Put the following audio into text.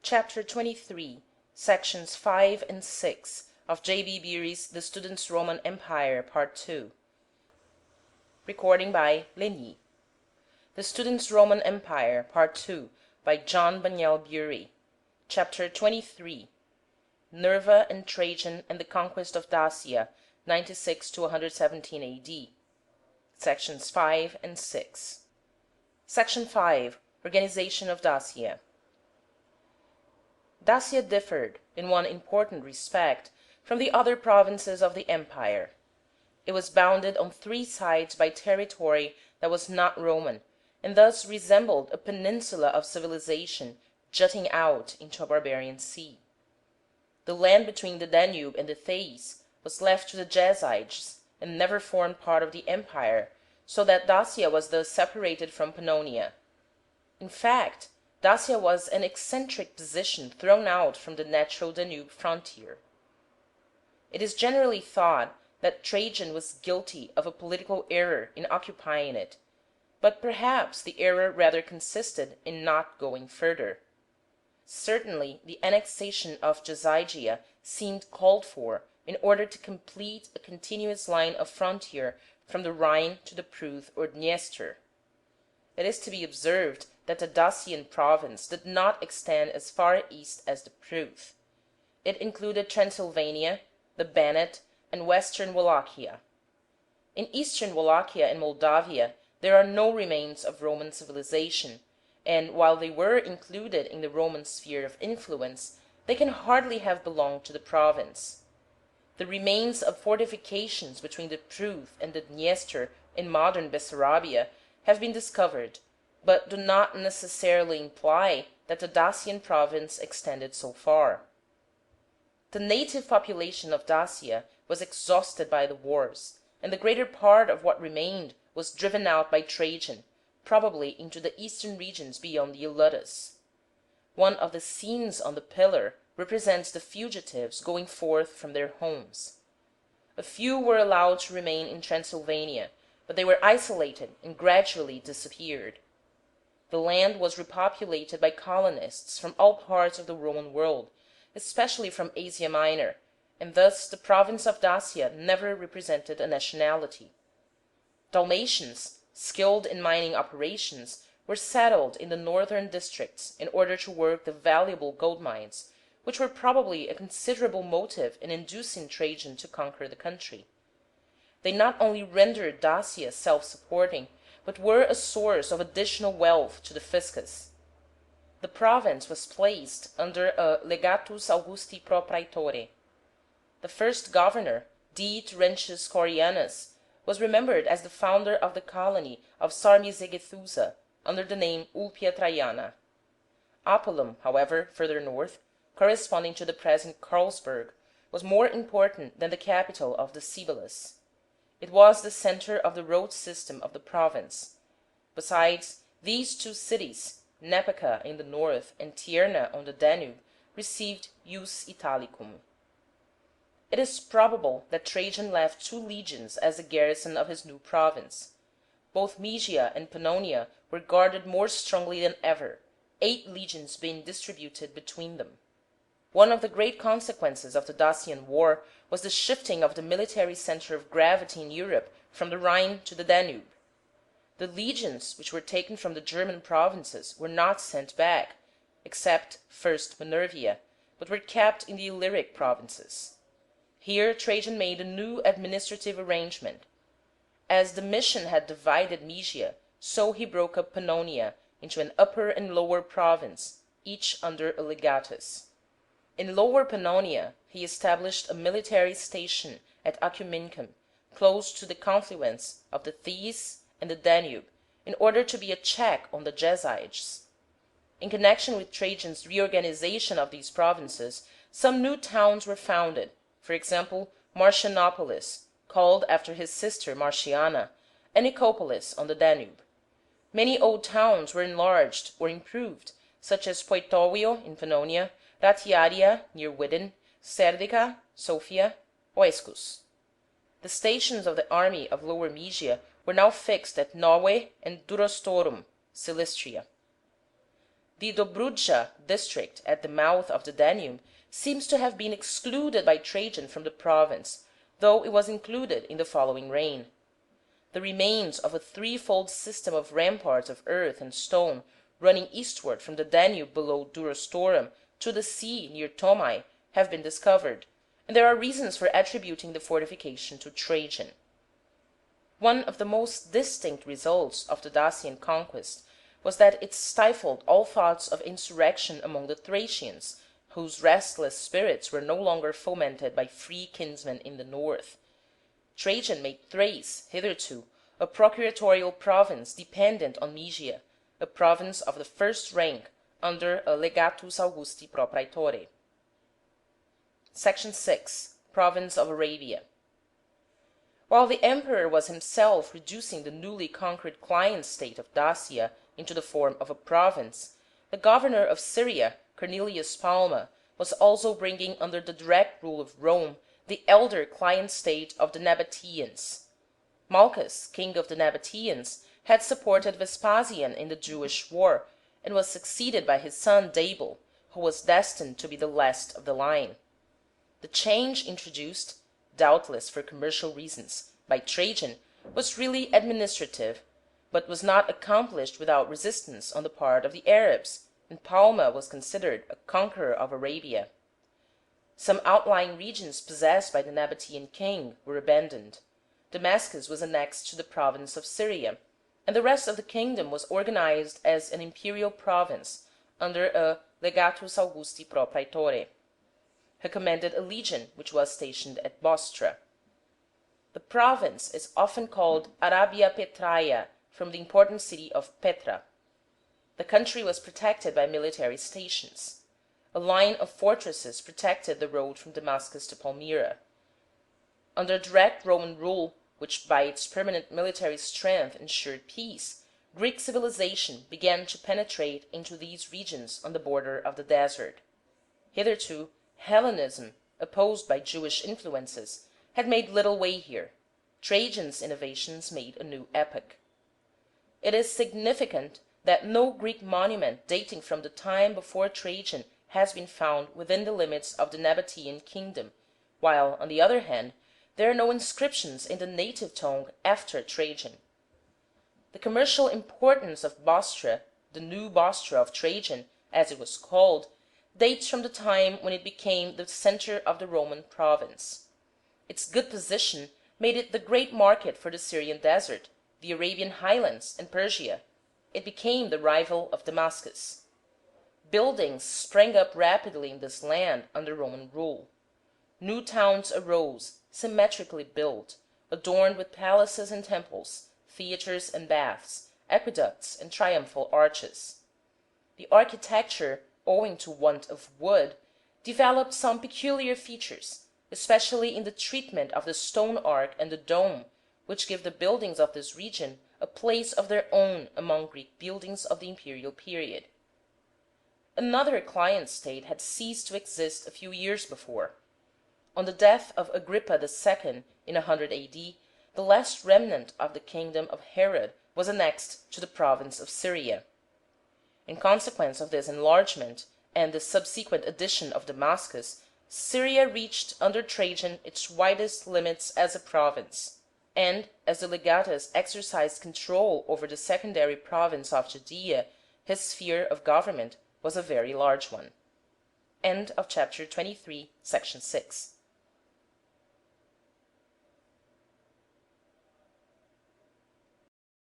Chapter 23, Sections 5 and 6 of J.B. Bury's The Student's Roman Empire, Part 2. Recording by Lenny. The Student's Roman Empire, Part 2, by John Bagnell Bury. Chapter 23, Nerva and Trajan and the Conquest of Dacia, 96 to 117 A.D. Sections 5 and 6. Section 5, Organization of Dacia. Dacia differed, in one important respect, from the other provinces of the empire. It was bounded on three sides by territory that was not Roman, and thus resembled a peninsula of civilization jutting out into a barbarian sea. The land between the Danube and the Theiss was left to the Jezages and never formed part of the empire, so that Dacia was thus separated from Pannonia. In fact, Dacia was an eccentric position thrown out from the natural Danube frontier. It is generally thought that Trajan was guilty of a political error in occupying it, but perhaps the error rather consisted in not going further. Certainly the annexation of Jazygia seemed called for in order to complete a continuous line of frontier from the Rhine to the Pruth or Dniester. It is to be observed that the Dacian province did not extend as far east as the Pruth. It included Transylvania, the Banat, and western Wallachia. In eastern Wallachia and Moldavia there are no remains of Roman civilization, and while they were included in the Roman sphere of influence, they can hardly have belonged to the province. The remains of fortifications between the Pruth and the Dniester in modern Bessarabia have been discovered, but do not necessarily imply that the Dacian province extended so far. The native population of Dacia was exhausted by the wars, and the greater part of what remained was driven out by Trajan, probably into the eastern regions beyond the Ilotus. One of the scenes on the pillar represents the fugitives going forth from their homes. A few were allowed to remain in Transylvania, but they were isolated and gradually disappeared. The land was repopulated by colonists from all parts of the Roman world, especially from Asia Minor, and thus the province of Dacia never represented a nationality. Dalmatians, skilled in mining operations, were settled in the northern districts in order to work the valuable gold mines, which were probably a considerable motive in inducing Trajan to conquer the country. They not only rendered Dacia self-supporting, but were a source of additional wealth to the fiscus. The province was placed under a legatus Augusti pro praetore. The first governor, D. Terentius Corianus, was remembered as the founder of the colony of Sarmizegetusa under the name Ulpia Traiana. Apulum, however, further north, corresponding to the present Carlsberg, was more important than the capital of the Cibeles. It was the center of the road system of the province. Besides, these two cities, Nepica in the north and Tierna on the Danube, received ius Italicum. It is probable that Trajan left 2 legions as the garrison of his new province. Both Maesia and Pannonia were guarded more strongly than ever, 8 legions being distributed between them. One of the great consequences of the Dacian war was the shifting of the military center of gravity in Europe from the Rhine to the Danube. The legions which were taken from the German provinces were not sent back, except first Minervia, but were kept in the Illyric provinces. Here Trajan made a new administrative arrangement. As Domitian had divided Maesia, so he broke up Pannonia into an upper and lower province, each under a legatus. In Lower Pannonia he established a military station at Acumincum, close to the confluence of the Theiss and the Danube, in order to be a check on the Jezages. In connection with Trajan's reorganization of these provinces, some new towns were founded, for example Marcianopolis, called after his sister Marciana, and Nicopolis on the Danube. Many old towns were enlarged or improved, such as Poetovio in Pannonia, Ratiaria near Widin, Serdica, Sofia, Oescus. The stations of the army of Lower Maesia were now fixed at Novae and Durostorum, Silistria. The Dobruja district at the mouth of the Danube seems to have been excluded by Trajan from the province, though it was included in the following reign. The remains of a threefold system of ramparts of earth and stone running eastward from the Danube below Durostorum to the sea near Tomae have been discovered, and there are reasons for attributing the fortification to Trajan. One of the most distinct results of the Dacian conquest was that it stifled all thoughts of insurrection among the Thracians, whose restless spirits were no longer fomented by free kinsmen in the north. Trajan made Thrace, hitherto a procuratorial province dependent on Mysia, a province of the first rank under a legatus Augusti pro praetore. Section 6. Province of Arabia. While the emperor was himself reducing the newly conquered client state of Dacia into the form of a province, the governor of Syria, Cornelius Palma, was also bringing under the direct rule of Rome the elder client state of the Nabateans. Malchus, king of the Nabateans, had supported Vespasian in the Jewish war, and was succeeded by his son Dabel, who was destined to be the last of the line. The change introduced, doubtless for commercial reasons, by Trajan was really administrative, but was not accomplished without resistance on the part of the Arabs, and Palma was considered a conqueror of Arabia. Some outlying regions possessed by the Nabatean king were abandoned. Damascus was annexed to the province of Syria, and the rest of the kingdom was organized as an imperial province under a legatus Augusti pro praetore, who commanded a legion which was stationed at Bostra. The province is often called Arabia Petraea, from the important city of Petra. The country was protected by military stations. A line of fortresses protected the road from Damascus to Palmyra. Under direct Roman rule, which by its permanent military strength ensured peace, Greek civilization began to penetrate into these regions on the border of the desert. Hitherto, Hellenism, opposed by Jewish influences, had made little way here. Trajan's innovations made a new epoch. It is significant that no Greek monument dating from the time before Trajan has been found within the limits of the Nabatean kingdom, while, on the other hand, there are no inscriptions in the native tongue after Trajan. The commercial importance of Bostra, the new Bostra of Trajan, as it was called, dates from the time when it became the center of the Roman province. Its good position made it the great market for the Syrian desert, the Arabian highlands, and Persia. It became the rival of Damascus. Buildings sprang up rapidly in this land under Roman rule. New towns arose, symmetrically built, adorned with palaces and temples, theatres and baths, aqueducts and triumphal arches. The architecture, owing to want of wood, developed some peculiar features, especially in the treatment of the stone arch and the dome, which give the buildings of this region a place of their own among Greek buildings of the imperial period. Another client state had ceased to exist a few years before. On the death of Agrippa II in 100 A.D., the last remnant of the kingdom of Herod was annexed to the province of Syria. In consequence of this enlargement and the subsequent addition of Damascus, Syria reached under Trajan its widest limits as a province, and as the legatus exercised control over the secondary province of Judea, his sphere of government was a very large one. End of chapter 23, section 6.